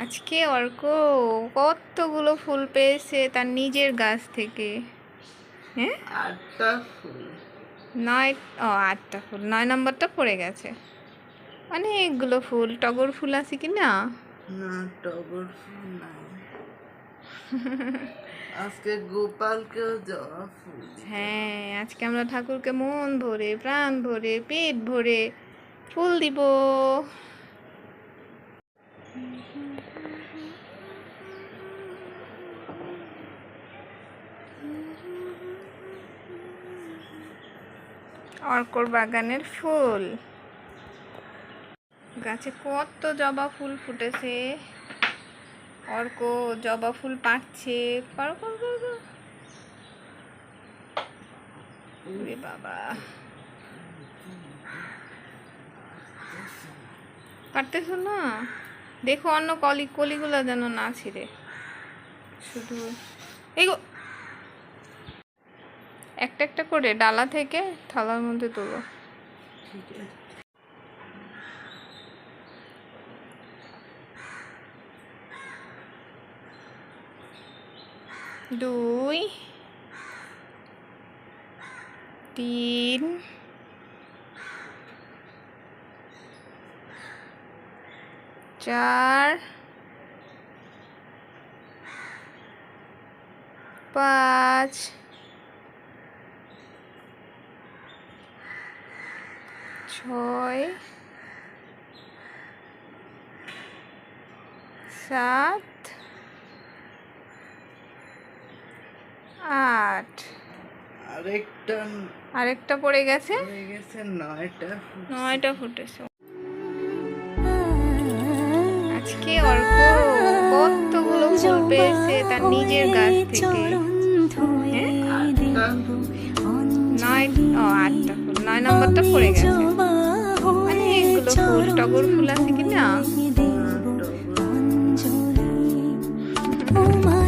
আজকে অর্ক কতগুলো ফুল পেয়েছে তার নিজের গাছ থেকে। হ্যাঁ, 8টা ফুল। 9, 8টা ফুল, 9 নম্বরটা পড়ে গেছে। অনেকগুলো ফুল, টগর ফুল আছে কি না? না, টগর ফুল নাই। আজকে গোপালকেও জবা ফুল দিতে হবে। হ্যাঁ, আজকে আমরা ঠাকুরকে মন ভরে, প্রাণ ভরে, পেট ভরে ফুল দিব। অর্কর বাগানের ফুল, গাছে কত জবা ফুল ফুটেছে। অর্ক জবা ফুল পাড়ছে। পারো পারো পারো পারো। ওরে বাবা, পারতেছো না? দেখো অন্য কলিগুলো যেন না ছিঁড়ে, শুধু এই একটা একটা করে ডালা থেকে থালার মধ্যে তোলো। ঠিক আছে। 2, 3, 4, 5, 6, 7, 8। আরেকটা পড়ে গেছে। 9টা ফুটেছে। আজকে অর্ক কতগুলো ফুল পেয়েছে তার নিজের গাছ থেকে। হ্যাঁ, 8টা 8টা ফুল, 9 নম্বরটা পড়ে গেছে। অনেকগুলো ফুল, টগর ফুল আছে কি না? টগর